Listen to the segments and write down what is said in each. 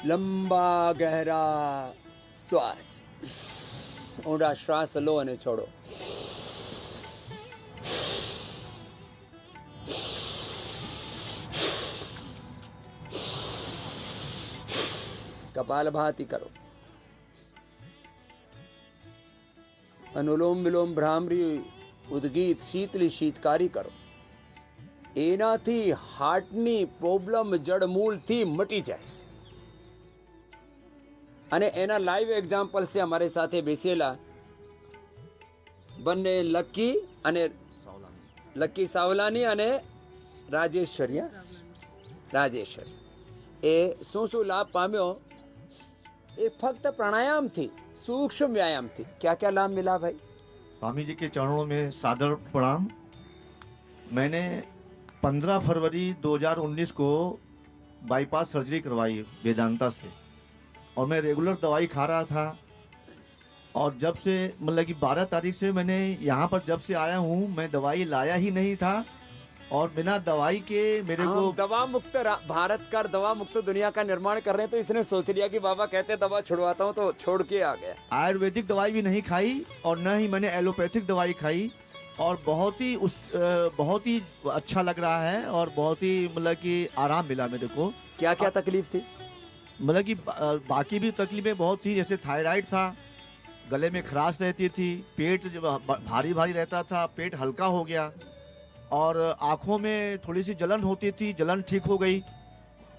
लंबा गहरा श्वास, ઊંડા શ્વાસ લો અને છોડો. કપાલભાતિ કરો. અનુલોમ વિલોમ ભ્રામરી ઉદ્ગીત શીતલી શીતકારી કરો. એનાથી હાર્ટની પ્રોબ્લેમ જડમૂળથી મટી જાય છે. અને એના લાઈવ એક્ઝામ્પલ છે અમારી સાથે બેસેલા બંને લકી સાવલાની અને રાજેશ્વરી. એ શું લાભ પામ્યો એ ફક્ત प्राणायामથી, सूक्ष्म व्यायामથી. क्या क्या लाभ मिला भाई? स्वामी जी के चरणों में सादर प्रणाम. मैंने 15 फरवरी 2019 को बाईपास सर्जरी करवाई वेदांता से और मैं रेगुलर दवाई खा रहा था. और जब से मतलब कि 12 तारीख से मैंने यहाँ पर जब से आया हूँ, मैं दवाई लाया ही नहीं था. और बिना दवाई के मेरे को दवा मुक्त भारत का दवा मुक्त दुनिया का निर्माण कर रहे हैं, तो इसने सोच लिया कि बाबा कहते दवा छुड़वाता हूँ, तो छोड़ के आ गया. आयुर्वेदिक दवाई भी नहीं खाई और न ही मैंने एलोपैथिक दवाई खाई. और बहुत ही अच्छा लग रहा है और बहुत ही मतलब कि आराम मिला मेरे को. क्या क्या तकलीफ थी? मतलब कि बाकी भी तकलीफें बहुत थी. जैसे थायराइड था, गले में खराश रहती थी, पेट भारी भारी रहता था, पेट हल्का हो गया और आँखों में थोड़ी सी जलन होती थी, जलन ठीक हो गई.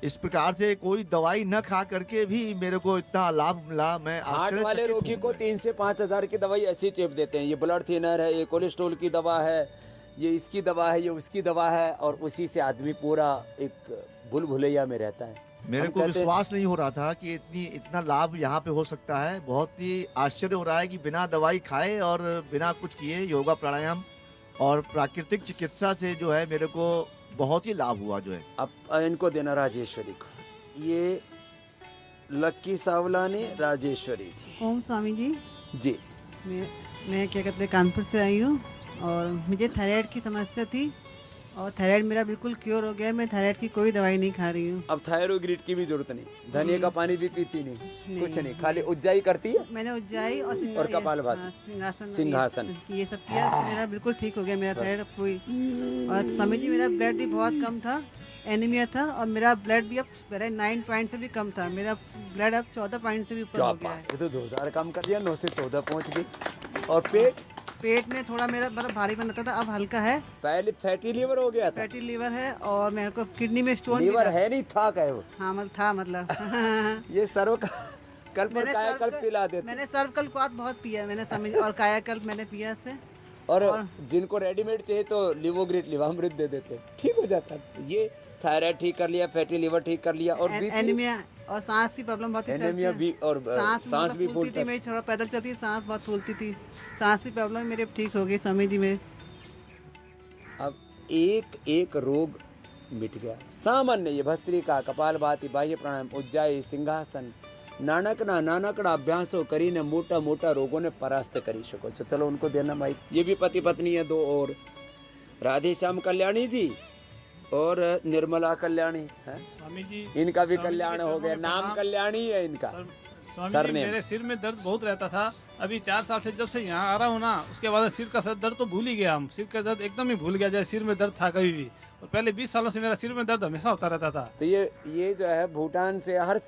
इस प्रकार से कोई दवाई न खा करके भी मेरे को इतना लाभ मिला. मैं हार्ट वाले रोगी को 3 से 5 हजार की दवाई ऐसी चेप देते हैं. ये ब्लड थिनर है, ये कोलेस्ट्रॉल की दवा है, ये इसकी दवा है, ये उसकी दवा है, और उसी से आदमी पूरा एक भूल-भुलैया में रहता है. मेरे को विश्वास नहीं हो रहा था कि इतना लाभ यहाँ पे हो सकता है. बहुत ही आश्चर्य हो रहा है कि बिना दवाई खाए और बिना कुछ किए योगा प्राणायाम और प्राकृतिक चिकित्सा से जो है मेरे को बहुत ही लाभ हुआ जो है. अब इनको देना राजेश्वरी को. ये लक्की सावलानी राजेश्वरी जी. ओम स्वामी जी. जी. मैं क्या कहते हैं कानपुर से आई हूँ और मुझे थायराइड की समस्या थी और थायराइड मेरा बिल्कुल क्योर हो गया. मैं थायराइड की कोई दवाई नहीं खा रही हूँ. अब थायरोग्रिड की भी जरूरत नहीं, धनिया का पानी भी पीती नहीं, कुछ नहीं, खाली उज्जाई करती है. मैंने उज्जाई और कपालभाति, सिंहासन ये सब किया. मेरा बिल्कुल ठीक हो गया मेरा थायराइड कोई. और स्वामी जी मेरा ब्लड भी बहुत कम था, एनीमिया था, और मेरा ब्लड भी अब 9 पॉइंट से भी कम था. मेरा ब्लड अब 14 पॉइंट से भी ऊपर हो गया है. तो 2000 कम कर दिया, 9 से 14 पहुँच गई. और पेट में थोड़ा मेरा मतलब भारी बनता था, अब हल्का है. पहले फैटी लीवर हो गया था. फैटी लीवर है और मेरे को किडनी में स्टोन. लीवर है नहीं था क्या वो? हाँ मतलब था मतलब. ये सर्व कल्प और कायाकल्प पिला देते. मैंने सर्वकल्प बहुत पिया मैंने समझ, और कायाकल्प मैंने पिया से. और जिनको रेडीमेड चाहिए तो लिवोग्रिड लिवामृत दे देते, ठीक हो जाता. ये थायराइड ठीक कर लिया, फैटी लीवर ठीक कर लिया, और एनीमिया और सांस की प्रॉब्लम बहुत एनीमिया भी, और सांस भी फूलती थी. मैं थोड़ा पैदल चलती, सांस बहुत फूलती थी. सांस की प्रॉब्लम मेरे ठीक हो गई स्वामी जी में. अब एक रोग मिट गया. सामान्य ये भस्त्रिका, कपालभाति, बाह्य प्राणायाम, उज्जाई, सिंहासन, નાનકડા અભ્યાસો કરીને મોટા રોગોને પરાસ્ત કરી શકો છો. ચલો उनको देना भाई. ये भी पति पत्नी है 2 और, राधे श्याम कल्याणी जी और निर्मला कल्याणी है. स्वामी जी इनका भी कल्याण हो गया. नाम कल्याणी है इनका. स्वामी जी मेरे सिर में दर्द बहुत रहता था. अभी 4 साल से जब से यहाँ आ रहा हूँ ना, उसके बाद सिर का दर्द तो भूल ही गया. हम सिर का दर्द एकदम ही भूल गया जैसे सिर में दर्द था कभी भी. और पहले 20 सालों से मेरा सिर में दर्द हमेशा होता रहता था. तो ये जो है भूटान से हर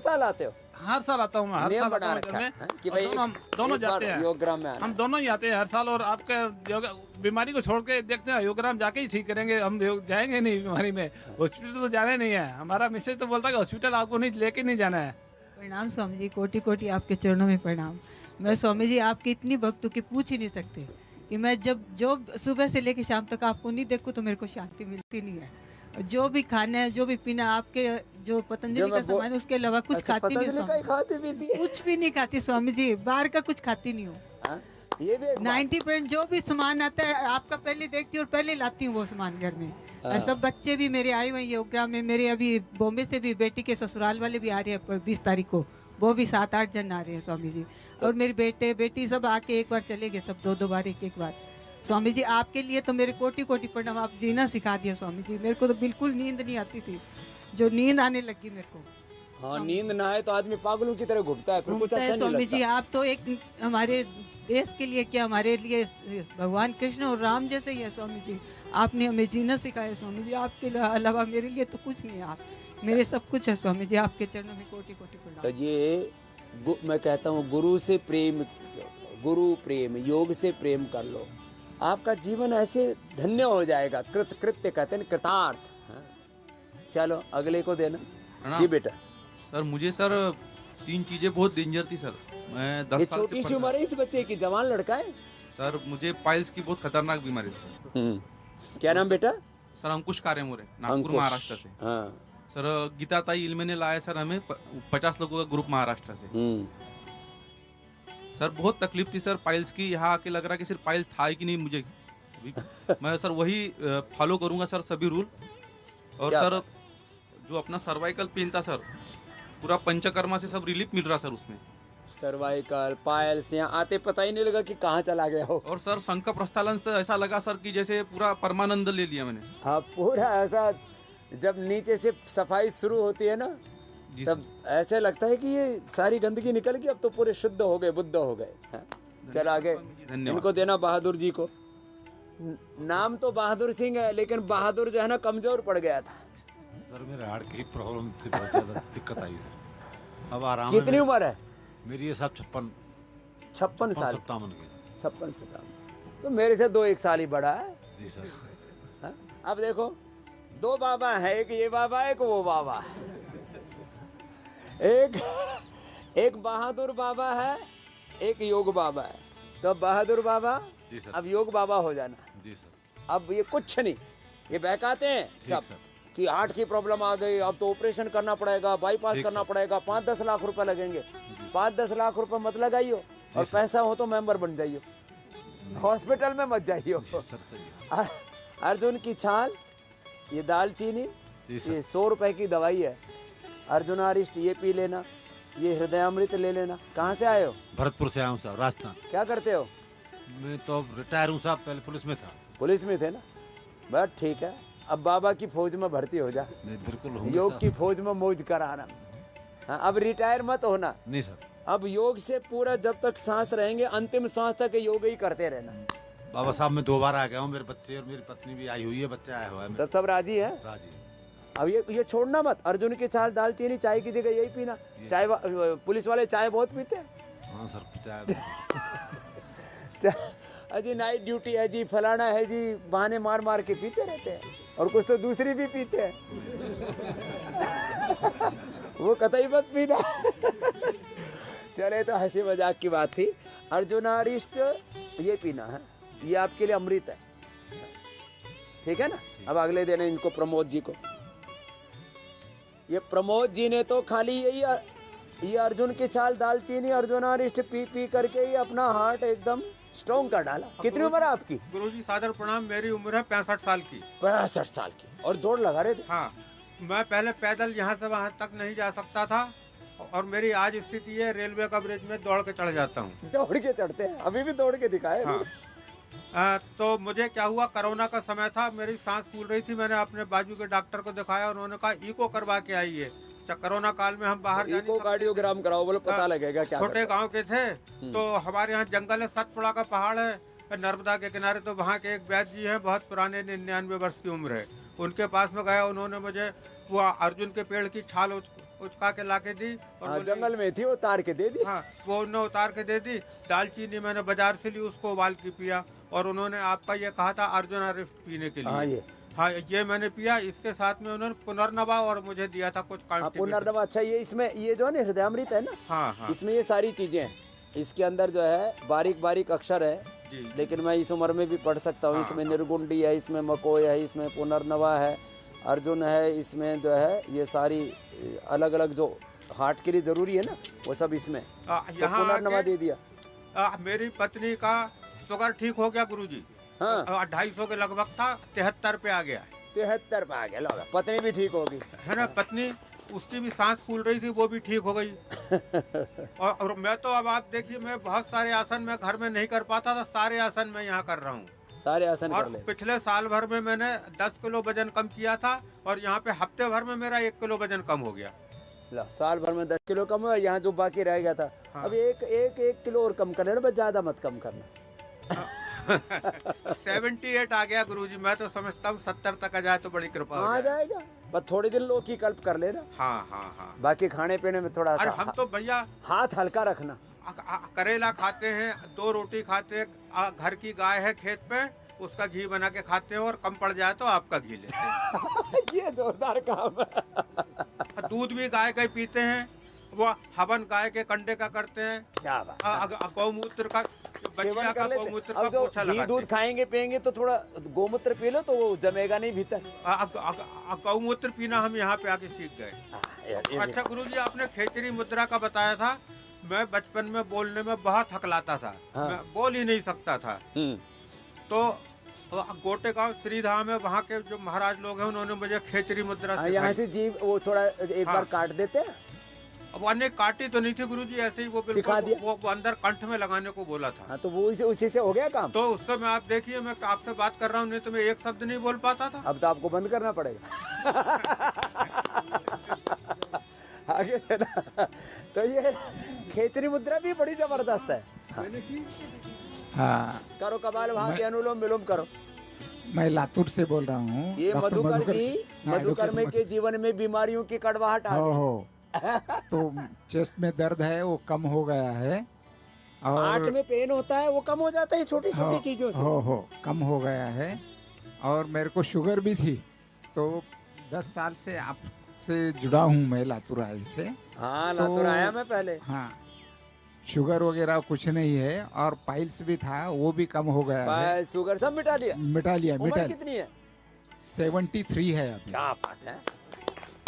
साल आते हो? हर साल आता हूँ मैं. हर साल बना रखा है कि भाई हम दोनों जाते हैं योगग्राम में. हम दोनों ही आते हैं हर साल. और आपके बीमारी को छोड़ के देखते हैं, योगग्राम जाके ही ठीक करेंगे. हम जाएंगे नहीं बीमारी में, हॉस्पिटल तो जाना नहीं है. हमारा मैसेज तो बोलता है हॉस्पिटल आपको नहीं लेके नहीं जाना है. प्रणाम स्वामी जी, कोटि कोटि आपके चरणों में प्रणाम. मैं स्वामी जी आपकी इतनी भक्त हूँ कि पूछ ही नहीं सकते कि मैं जो सुबह से लेकर शाम तक आपको नहीं देखूँ तो मेरे को शांति मिलती नहीं है. जो भी खाना है, जो भी पीना, आपके जो पतंजलि का सामान है उसके अलावा कुछ खाती नहीं स्वामी. कुछ भी नहीं खाती स्वामी जी, बाहर का कुछ खाती नहीं हूँ. 90% जो भी सामान आता है आपका पहले देखती हूँ और पहले लाती हूँ वो सामान घर में. सब बच्चे भी मेरे आए हुए हैं योगग्राम में. मेरे अभी बॉम्बे से भी बेटी के ससुराल वाले भी आ रहे हैं 20 तारीख को. वो भी 7-8 जन आ रहे हैं स्वामी जी. और मेरे बेटे बेटी सब आके एक बार चले गए, सब 2-2 बार एक बार. स्वामी जी आपके लिए तो मेरे कोटि कोटि प्रणाम. आप जीना सिखा दिया स्वामी जी. मेरे को तो बिल्कुल नींद नहीं आती थी, जो नींद आने लगी मेरे को. हाँ, नींद ना आए तो आदमी पागलों की तरह घूमता है, फिर कुछ घूमता अच्छा है। नहीं स्वामी जी लगता। आप तो एक हमारे देश के लिए क्या, हमारे लिए भगवान कृष्ण और राम जैसे ही है स्वामी जी। आपने हमें जीना सिखाया स्वामी जी, आपके अलावा मेरे लिए तो कुछ नहीं है। आप मेरे सब कुछ है स्वामी जी, आपके चरणों में कोटि कोटि तो प्रणाम। ये मैं कहता हूँ गुरु से प्रेम, गुरु प्रेम, योग से प्रेम कर लो, आपका जीवन ऐसे धन्य हो जाएगा। कृत्य कहते हैं कृतार्थ। हाँ। चलो अगले को देना। प्रणाम। जी बेटा, सर मुझे सर 3 चीज़ें बहुत डेंजर थी सर। मैं 10 ये साल छोटी से सी उम्र है इस बच्चे की, जवान लड़का है। सर मुझे पाइल्स की बहुत खतरनाक बीमारी थी सर। क्या नाम बेटा? सर अंकुश कारेमोरे, नागपुर अंकुश। महाराष्ट्र से। हाँ। सर गीता ताई इल्मे ने लाया सर हमें 50 लोगों का ग्रुप महाराष्ट्र से। सर बहुत तकलीफ थी सर पाइल्स की। यहाँ आके लग रहा कि सिर्फ पाइल्स था ही कि नहीं मुझे अभी। मैं सर वही फॉलो करूँगा सर सभी रूल। और क्या सर जो अपना सर्वाइकल पेन था सर, पूरा पंचकर्मा से सब रिलीफ मिल रहा सर उसमें। सर्वाइकल पायल्स यहाँ आते पता ही नहीं लगा कि कहाँ चला गया हो। और सर शंख प्रस्थालन से ऐसा लगा सर कि जैसे पूरा परमानंद ले लिया मैंने। हाँ, पूरा ऐसा जब नीचे से सफाई शुरू होती है ना, जी तब ऐसे लगता है कि ये सारी गंदगी निकल गई, अब तो पूरे शुद्ध हो गए, बुद्ध हो गए। हाँ। चल आगे धन्यवाद। इनको देना बहादुर जी को। नाम तो बहादुर सिंह है, लेकिन बहादुर जो है ना कमजोर पड़ गया था। सर मेरे हार्ट की प्रॉब्लम से बहुत ज़्यादा दिक्कत आई सर। अब आराम कितनी उम्र है? मेरी ये सब 56 56 साल। 57 की। 56 तो मेरे से 2-1 साल ही बड़ा है। जी सर। हाँ? अब देखो 2 बाबा है, एक ये बाबा है, एक वो बाबा है। एक बहादुर बाबा है, एक योग बाबा है। तो अब बहादुर बाबा, जी सर। अब योग बाबा हो जाना। जी सर। अब ये कुछ नहीं, ये बहकाते हैं सब सर। कि हार्ट की प्रॉब्लम आ गई, अब तो ऑपरेशन करना पड़ेगा, बाईपास ठीक करना सर। पड़ेगा, 5-10 लाख रुपए लगेंगे। 5-10 लाख रुपए मत लगाइयो, और सर। पैसा हो तो मेंबर बन जाइयो, हॉस्पिटल में मत जाइयो। जी सर सही है। अर्जुन की छाल, ये दालचीनी, जी सर। ये 100 रुपए की दवाई है। अर्जुनारिष्ट ये पी लेना, ये हृदयामृत ले लेना। कहाँ से आए हो? भरतपुर से आया हूँ साहब, राजस्थान। क्या करते हो? मैं तो अब रिटायर हूँ साहब, पहले पुलिस में था। पुलिस में थे ना? बस ठीक है, अब बाबा की फौज में भर्ती हो जा। नहीं बिल्कुल होंगे योग साहब। की फौज में मौज कर आराम से। हाँ, अब रिटायर मत होना। नहीं सर। अब योग से पूरा जब तक सांस रहेंगे, अंतिम सांस तक योग ही करते रहना। बाबा साहब मैं 2 बार आ गया हूँ, मेरे बच्चे और मेरी पत्नी भी आई हुई है, बच्चा आया हुआ है। तब सब राजी है। राजी। अब ये छोड़ना मत। अर्जुन की छाल, दालचीनी, चाय की जगह यही पीना। चाय पुलिस वाले चाय बहुत पीते हैं। हाँ सर पिता। अजी नाइट ड्यूटी है जी, फलाना है जी, बहाने मार मार के पीते रहते हैं, और कुछ तो दूसरी भी पीते हैं। वो कतई मत पीना। चले तो हंसी मजाक की बात थी। अर्जुनारिष्ट ये पीना है, ये आपके लिए अमृत है, ठीक है ना? अब अगले दिन इनको प्रमोद जी को। ये प्रमोद जी ने तो खाली ये अर्जुन की छाल, दालचीनी, अर्जुनारिष्ट पी पी करके ही अपना हार्ट एकदम स्ट्रॉन्ग कर डाला। कितनी उम्र है आपकी? गुरुजी सादर प्रणाम। मेरी उम्र है 65 साल की। 65 साल की, और दौड़ लगा रहे थे? हाँ, मैं पहले पैदल यहाँ से वहाँ तक नहीं जा सकता था, और मेरी आज स्थिति है रेलवे का ब्रिज में दौड़ के चढ़ जाता हूँ। दौड़ के चढ़ते हैं, अभी भी दौड़ के दिखाए। हाँ। तो मुझे क्या हुआ, कोरोना का समय था, मेरी सांस फूल रही थी। मैंने अपने बाजू के डॉक्टर को दिखाया, उन्होंने कहा इको करवा के आइए। कोरोना काल में हम बाहर जा नहीं इको सकते। कार्डियोग्राम कराओ, बोलो पता हाँ, लगेगा क्या छोटे करता गांव के थे, तो हमारे यहाँ जंगल है, सतपुड़ा का पहाड़ है नर्मदा के किनारे। तो वहाँ के एक वैद्य जी हैं, बहुत पुराने, 99 वर्ष की उम्र है। उनके पास में गया, उन्होंने मुझे वो अर्जुन के पेड़ की छाल उचका के ला के दी। और हाँ, बोले- जंगल में थी, वो उतार के दे दी। हाँ, वो उन्होंने उतार के दे दी। दालचीनी मैंने बाजार से ली, उसको उबाल के पिया। और उन्होंने आपका ये कहा था अर्जुनारिष्ट पीने के लिए। हाँ, ये मैंने पिया। इसके साथ में उन्होंने पुनर्नवा और मुझे दिया था कुछ पुनर्नवा। अच्छा, ये इसमें ये जो है ना हृदयामृत है ना, हाँ। इसमें ये सारी चीजें हैं। इसके अंदर जो है बारीक बारीक अक्षर है, जी। लेकिन मैं इस उम्र में भी पढ़ सकता हूँ। इसमें निर्गुंडी है, इसमें मकोय है, इसमें पुनर्नवा है, अर्जुन है, इसमें जो है ये सारी अलग अलग जो हार्ट के लिए जरूरी है ना, वो सब इसमें। तो पुनर्नवा दे दिया। मेरी पत्नी का शुगर ठीक हो गया गुरुजी। हाँ, 250 के लगभग था, 73 पे आ गया। 73 पे आ गया। लो, पत्नी भी ठीक होगी, है ना? पत्नी, उसकी भी सांस फूल रही थी, वो भी ठीक हो गई। और मैं तो अब आप देखिए, मैं बहुत सारे आसन मैं घर में नहीं कर पाता था, सारे आसन मैं यहाँ कर रहा हूँ। सारे आसन और कर ले। पिछले साल भर में मैंने 10 किलो वजन कम किया था, और यहाँ पे हफ्ते भर में मेरा 1 किलो वजन कम हो गया। लो, साल भर में 10 किलो कम हुआ, यहाँ जो बाकी रह गया था। हाँ। अब एक किलो और कम कर लेना, बस ज्यादा मत कम करना। 78 आ गया गुरुजी, मैं तो समझता हूँ 70 तक आ जाए तो बड़ी कृपा हो आ जाए। जाएगा, बस थोड़े दिन लो की कल्प कर लेना। हाँ हाँ हाँ। बाकी खाने पीने में थोड़ा अरे सा हम तो भैया हाथ हल्का रखना। करेला खाते हैं, 2 रोटी खाते हैं, घर की गाय है खेत पे, उसका घी बना के खाते हैं, और कम पड़ जाए तो आपका घी लेते हैं। ये जोरदार काम है। दूध भी गाय का ही पीते हैं, वो हवन गाय के कंडे का करते हैं। क्या बात, गौमूत्र का, सेवन बछिया का कर लेते। गौमूत्र का अब जो पोछा घी लगाते दूध हैं। खाएंगे पिएंगे तो थोड़ा गोमूत्र पी लो तो वो जमेगा नहीं भीतर। गौमूत्र पीना हम यहाँ पे आके सीख गए। अच्छा गुरुजी, आपने खेचरी मुद्रा का बताया था। मैं बचपन में बोलने में बहुत हकलाता था। हाँ। मैं बोल ही नहीं सकता था। तो गोटे गांव श्रीधाम है, वहाँ के जो महाराज लोग हैं उन्होंने मुझे खेचरी मुद्रा यहाँ सिखाई। से जीव वो थोड़ा एक हाँ। बार काट देते हैं। अब अनेक काटी तो नहीं थी गुरुजी, ऐसे ही वो सिखा बिल्कुल दिया। वो अंदर कंठ में लगाने को बोला था। हाँ, तो वो उसी से हो गया काम। तो उस समय आप देखिए, मैं आपसे बात कर रहा हूँ, नहीं तो मैं एक शब्द नहीं बोल पाता था। अब तो आपको बंद करना पड़ेगा। आगे देना। तो ये खेचरी मुद्रा भी बड़ी जबरदस्त है। हाँ, करो कपाल भाती, अनुलोम विलोम करो। मैं लातूर से बोल रहा हूँ। ये डॉक्टर मधुकर जी, हाँ, मधुकर में के जीवन में बीमारियों की कड़वाहट आ गई। हो तो चेस्ट में दर्द है वो कम हो गया है, हार्ट और में पेन होता है वो कम हो जाता है छोटी छोटी चीजों से। हो कम हो गया है। और मेरे को शुगर भी थी, तो 10 साल से आपसे जुड़ा हूँ मैं लातूर से। हाँ, लातूर आया मैं पहले। हाँ, शुगर वगैरह कुछ नहीं है, और पाइल्स भी था वो भी कम हो गया है। शुगर सब मिटा लिया। मिटा लिया। उम्र कितनी है? 73 है अभी। क्या बात है,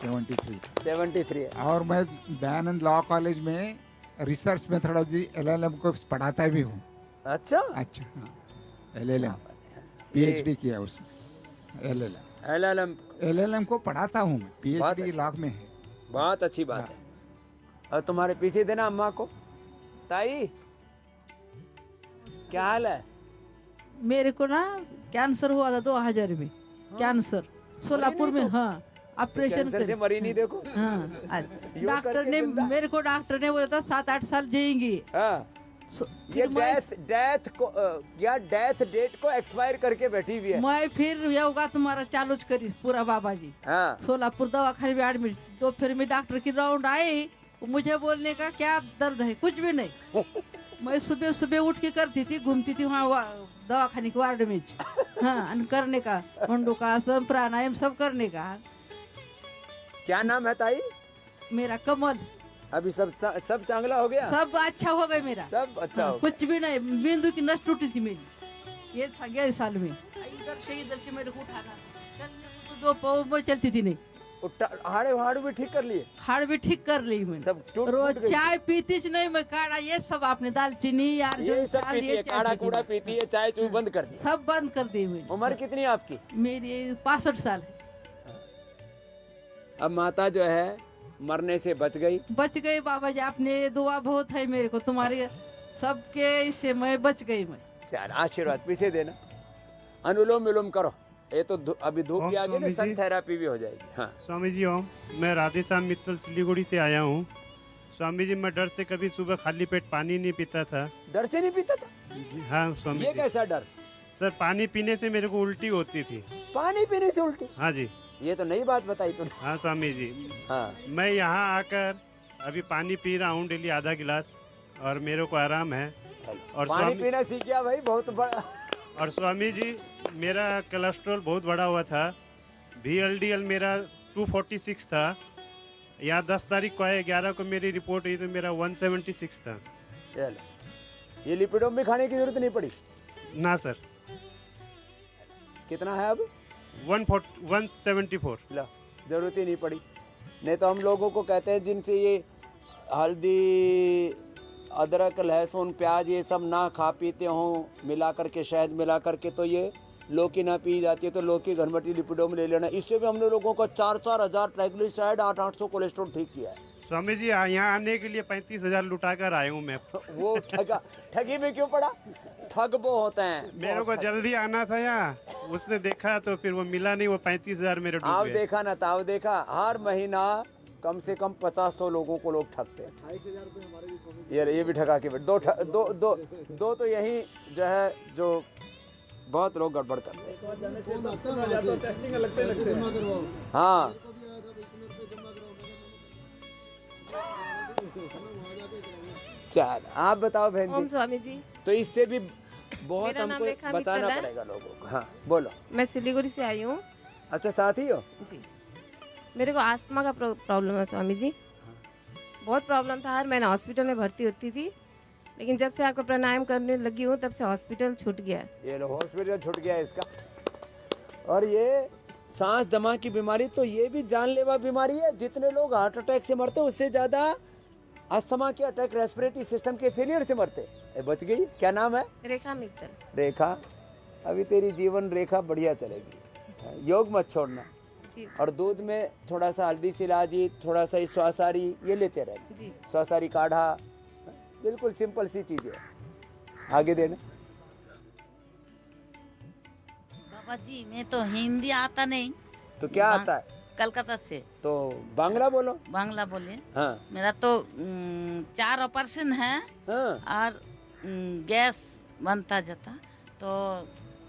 73 है। और मैं दयानंद लॉ कॉलेज में रिसर्च मेथोडोलॉजी LLM को पढ़ाता भी हूँ। अच्छा, हाँ, LLM PhD किया उसमें। LLM को पढ़ाता हूँ मैं, PhD लॉ में है। बहुत अच्छी बात है। और तुम्हारे पीछे देना अम्मा को। ताई, क्या हाल है? मेरे को ना कैंसर हुआ था 2000 में। कैंसर सोलापुर में। हाँ, ऑपरेशन कैंसर से मरी नहीं देखो। हाँ, डॉक्टर ने मेरे को बोला था 7-8 साल जिएंगी। हाँ, ये डेथ को या डेथ डेट को एक्सपायर करके बैठी हुई है। मैं फिर योगा तुम्हारा चालू करी पूरा बाबा जी। हाँ। सोलापुर दवाखाने में एडमिट। तो फिर मैं डॉक्टर की राउंड आई, मुझे बोलने का क्या दर्द है, कुछ भी नहीं। मैं सुबह सुबह उठ के करती थी, घूमती थी वहाँ दवाखाने के वार्ड में। हाँ, करने का मंडूकासन प्राणायाम सब करने का। क्या नाम है ताई? मेरा कमल। अभी सब चांगला हो गया? सब अच्छा हो गया मेरा, सब अच्छा हो। कुछ भी नहीं। बिंदु की नस टूटी थी मेरी ये 11 साल में। इधर से मेरे को उठाना, चलने को तो 2 पाँव में चलती थी नहीं। हाड़ भी ठीक कर लिए? हाड़ भी ठीक कर ली मैंने। सब रोज चाय पीती नहीं मैं, काढ़ा ये सब आपने दालचीनी यार ये सब पीती है, काढ़ा कूड़ा पीती है, चाय चूय बंद कर दी? सब बंद कर दी मैंने। उम्र कितनी है आपकी? मेरी 65 साल है। अब माता जो है मरने से बच गई बाबा जी, आपने दुआ बहुत है मेरे को, तुम्हारे सबके इससे मैं बच गई। मैं चल, आशीर्वाद पीछे देना। अनुलोम विलोम करो। ये तो अभी धूप भी आ गई ना, सन थेरापी भी हो जाएगी। हाँ स्वामी जी ओम। मैं राधेश्याम मित्तल सिलीगुड़ी से आया हूँ। स्वामी जी, मैं डर से कभी सुबह खाली पेट पानी नहीं पीता था। डर से नहीं पीता था? हाँ स्वामी ये जी। कैसा डर? सर, पानी पीने से मेरे को उल्टी होती थी। पानी पीने से उल्टी? हाँ जी। ये तो नई बात बताई तूने। हाँ स्वामी जी। हाँ, मैं यहाँ आकर अभी पानी पी रहा हूँ डेली आधा गिलास, और मेरे को आराम है। और पानी पीना सीख गया भाई, बहुत बड़ा। और स्वामी जी, मेरा कोलेस्ट्रॉल बहुत बड़ा हुआ था। VLDL मेरा 246 था। यहाँ 10 तारीख को आया, 11 को मेरी रिपोर्ट हुई तो मेरा 176 था। ये लिपिडोम भी खाने की जरूरत नहीं पड़ी? ना सर। कितना है अब? 174। ला, जरूरत ही नहीं पड़ी। नहीं तो हम लोगों को कहते हैं जिनसे ये हल्दी, अदरक, लहसुन, प्याज ये सब ना खा पीते हों, मिला करके शहद मिला करके, तो ये लौकी ना पी जाती है तो लौकी, घनमटी, लिपिडोम ले लेना। इससे भी हमने लोगों को 4-4 हज़ार ट्राइग्लिसराइड, 800-800 कोलेस्ट्रॉल ठीक किया है। स्वामी जी, यहाँ आने के लिए 35,000 लुटा कर आया हूँ मैं। वो ठगी में क्यों पड़ा? ठग वो होते हैं। मेरे को जल्दी आना था यहाँ, उसने देखा तो फिर वो मिला नहीं, वो 35,000 मेरे डूब आप गए। देखा ना, ताव देखा। हर महीना कम से कम 50-100 लोगों को लोग ठगते हैं। 28,000 रुपये हमारे भी स्वामी ये भी ठगा के बैठ दो तो यही जो है जो बहुत लोग गड़बड़ करते हैं। हाँ चल आप बताओ बहन ओम जी। स्वामी जी। तो इससे भी बहुत मेरा नाम हमको रेखा बताना मित्तल है। पड़ेगा लोगों को। हाँ बोलो। मैं सिलीगुड़ी से आई हूँ। अच्छा साथ ही हो? जी मेरे को आस्थमा का प्रॉब्लम है स्वामी जी। बहुत प्रॉब्लम था, हर महीने हॉस्पिटल में भर्ती होती थी, लेकिन जब से आपका प्राणायाम करने लगी हूँ तब से हॉस्पिटल छूट गया है। ये लो हॉस्पिटल छूट गया है इसका। और ये सांस दमा की बीमारी तो ये भी जानलेवा बीमारी है। जितने लोग हार्ट अटैक से मरते हैं उससे ज्यादा अस्थमा के अटैक रेस्पिरेटरी सिस्टम के फेलियर से मरते। ये बच गई। क्या नाम है? रेखा मित्तल। रेखा, अभी तेरी जीवन रेखा बढ़िया चलेगी। योग मत छोड़ना जी। और दूध में थोड़ा सा हल्दी सिलाजी, थोड़ा सा स्वासारी ये लेते रहना जी। स्वासारी काढ़ा, बिल्कुल सिंपल सी चीजें। आगे देना। बाबा जी मैं तो हिंदी आता नहीं। तो क्या आता है? कलकत्ता से। तो बांग्ला बोलो। बांग्ला बोले। हाँ। मेरा तो 4 ऑपरेशन है। हाँ। और गैस बनता जाता, तो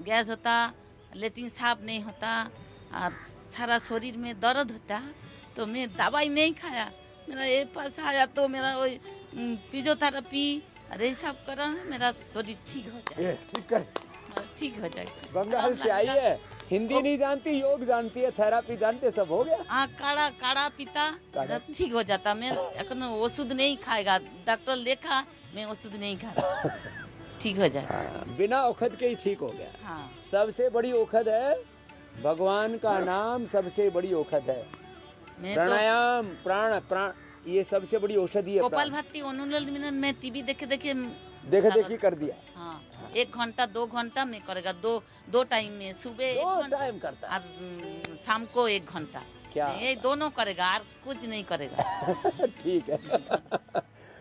गैस होता, लेटिन साफ नहीं होता और सारा शरीर में दर्द होता। तो मैं दवाई नहीं खाया, मेरा ये पास आया तो मेरा वही फिजियोथेरेपी अरे सब करा, मेरा शरीर ठीक हो जाए। ठीक कर, ठीक हो जाए। बंगाल से आई है, हिंदी नहीं जानती, योग जानती है, थेरापी जानते, सब हो गया। हाँ काढ़ा काढ़ा पीता ठीक हो जाता। मैं औषध नहीं खाएगा, डॉक्टर लेखा मैं औषध नहीं खा ठीक हो जाए। बिना औषध के ही ठीक हो गया। हाँ। सबसे बड़ी औषध है भगवान का नाम, सबसे बड़ी औषध है प्राणायाम। प्राण ये सबसे बड़ी औषधि है। गोपाल भट्टी अनुलोम में टीवी देखे देखी कर दिया। हाँ 1 घंटा 2 घंटा में करेगा, दो टाइम में, सुबह 1 टाइम करता और शाम को 1 घंटा। क्या ये दोनों करेगा और कुछ नहीं करेगा। ठीक है।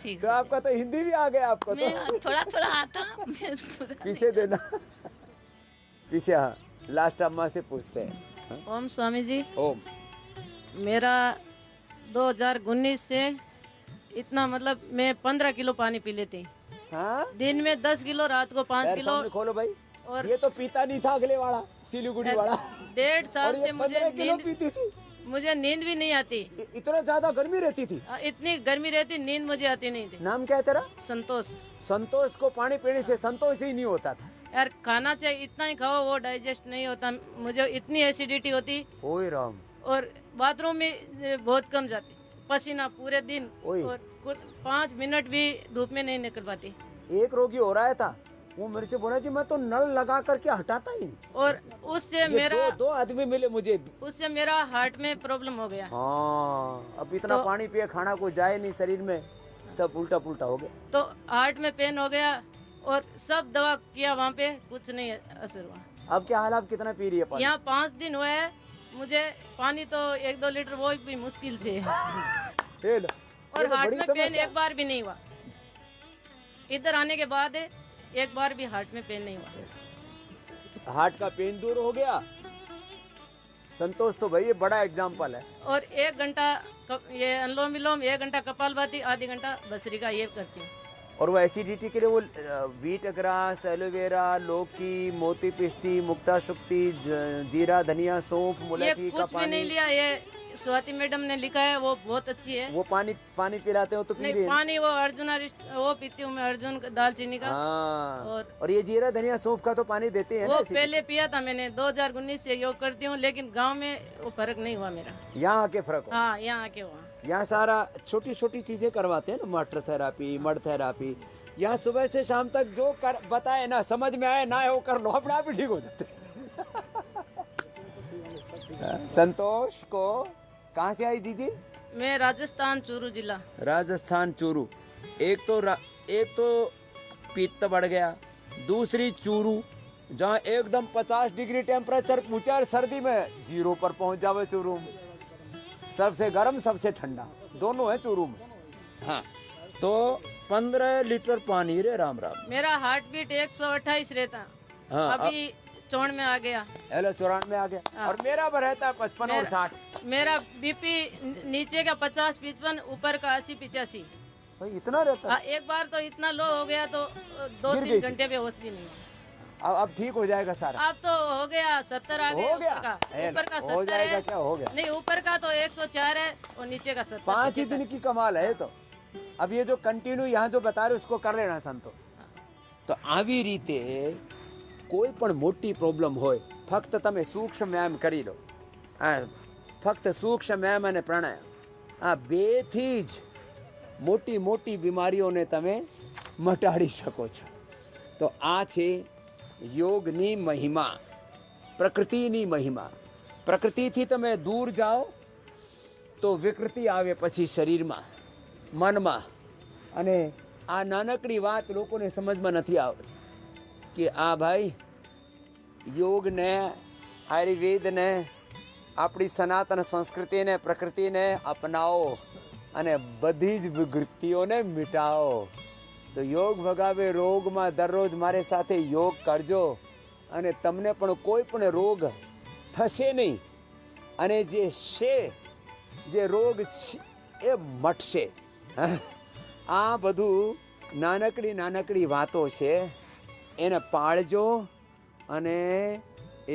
ठीक। तो आपका तो हिंदी भी आ गया आपको तो थोड़ा थोड़ा आता। पीछे देना पीछे। हाँ लास्ट अम्मा से पूछते हैं। ओम स्वामी जी। ओम। मेरा 2019 से इतना मतलब मैं 15 किलो पानी पी लेती। हाँ? दिन में 10 किलो, रात को 5 किलो। खोलो भाई। और ये तो पीता नहीं था अगले वाला, सिलीगुड़ी वाला। 1.5 साल से मुझे नींद भी नहीं आती। इतना ज्यादा गर्मी रहती थी? इतनी गर्मी रहती, नींद मुझे आती नहीं थी। नाम क्या है तेरा? संतोष। संतोष को पानी पीने से संतोष ही नहीं होता था। यार खाना चाहिए, इतना ही खाओ, वो डाइजेस्ट नहीं होता। मुझे इतनी एसिडिटी होती। ओए राम। और बाथरूम में बहुत कम जाती, पसीना पूरे दिन, और 5 मिनट भी धूप में नहीं निकल पाती। एक रोगी हो रहा था, वो मेरे से बोला जी मैं तो नल लगा करके हटाता ही नहीं। और उससे मेरा दो आदमी मिले मुझे, उससे मेरा हार्ट में प्रॉब्लम हो गया। हाँ अब इतना पानी पिए, खाना को जाए नहीं शरीर में, सब उल्टा पुल्टा हो गया। तो हार्ट में पेन हो गया और सब दवा किया, वहाँ पे कुछ नहीं असर हुआ। अब क्या हाल, आप कितना पी रही है पानी? यहाँ 5 दिन हुए है, मुझे पानी तो 1-2 लीटर वो भी मुश्किल से। और हार्ट में पेन एक बार भी नहीं हुआ। इधर आने के बाद एक बार भी हार्ट में पेन नहीं हुआ। हार्ट का पेन दूर हो गया। संतोष तो भाई ये बड़ा एग्जाम्पल है। और 1 घंटा ये अनुलोम विलोम, 1 घंटा कपालभाति, आधी घंटा भस्त्रिका ये करती हूँ। और वो एसिडिटी के लिए वो व्हीट ग्रास, एलोवेरा, लौकी, मोती पिष्टी, मुक्ता शुक्ति, जीरा, धनिया, सौंफ, मुलठी का कुछ भी नहीं लिया। ये स्वाति मैडम ने लिखा है, वो बहुत अच्छी है। वो पानी पिलाते हो तो पी रही है? पानी वो अर्जुन वो पीती हूँ मैं, अर्जुन दालचीनी का। हाँ। और ये जीरा धनिया सौंफ का तो पानी देते हैं वो ना? पहले पिया था मैंने, 2019 से योग करती हूँ, लेकिन गांव में वो फर्क नहीं हुआ मेरा। यहाँ आके फर्क हुआ? हाँ यहाँ आके हुआ। यहाँ सारा छोटी छोटी चीजें करवाते हैं ना, वाटर थेरापी, मड थेरापी। यहाँ सुबह से शाम तक जो कर बताए ना, समझ में आए ना हो कर लो, अपने आप ही ठीक हो जाते। संतोष को कहाँ से आई जीजी? मैं राजस्थान चूरू जिला। राजस्थान चूरू। एक तो पित्त बढ़ गया, दूसरी चूरू जहाँ एकदम 50 डिग्री टेम्परेचर पूछा, सर्दी में 0 पर पहुंच जावे चूरू में। सबसे गर्म सबसे ठंडा दोनों है चूरू में। हाँ तो 15 लीटर पानी रे राम राम। मेरा हार्ट बीट 128 रहता। हाँ, अभी 54 में आ गया। हेलो 94 में आ गया। और मेरा रहता है 55 और 60। मेरा बीपी नीचे का 50-55, ऊपर का 80-85। भाई इतना रहता है? एक बार तो इतना लो हो गया तो 2-3 घंटे पे होश भी नहीं। अब ठीक हो जाएगा सारा? अब तो हो गया 70 आ गया। हो गया? ऊपर का 70 हो जाएगा है। क्या? हो गया? नहीं, ऊपर का तो 104 है और नीचे का 70। 5 ही दिन की कमाल है। तो अब ये जो कंटिन्यू यहाँ जो बता रहे उसको कर लेना संतो। तो આવી રીતે કોઈ પણ મોટી પ્રોબ્લેમ હોય, ફક્ત તમે સૂક્ષ્મ વ્યાયામ કરી લો। ફક્ત સૂક્ષ્મ વ્યાયામ અને પ્રાણાયામ, આ બેથી જ મોટી મોટી બીમારીઓને તમે મટાડી શકો છો। તો આ છે યોગની મહિમા, પ્રકૃતિની મહિમા। પ્રકૃતિથી તમે દૂર જાઓ તો વિકૃતિ આવે પછી શરીરમાં, મનમાં। અને આ નાનકડી વાત લોકોને સમજમાં નથી આવતી કે આ ભાઈ યોગને, આયુર્વેદને, આપણી સનાતન સંસ્કૃતિને, પ્રકૃતિને અપનાવો અને બધી જ વિકૃતિઓને મિટાવો। તો યોગ ભગાવે રોગમાં દરરોજ મારી સાથે યોગ કરજો અને તમને પણ કોઈ પણ રોગ થશે નહીં અને જે રોગ એ મટશે। આ બધું નાનકડી નાનકડી વાતો છે, એને પાળજો અને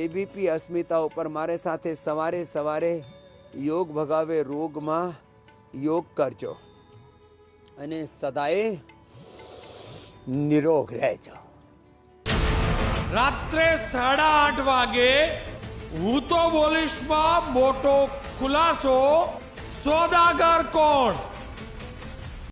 એબીપી અસ્મિતા ઉપર મારે સાથે સવારે સવારે યોગ ભગાવે રોગમાં યોગ કરજો અને સદાય નિરોગ રહેજો। રાત્રે 8:30 વાગે હું તો બોલીશમાં મોટો ખુલાસો, સોદાગર કોણ?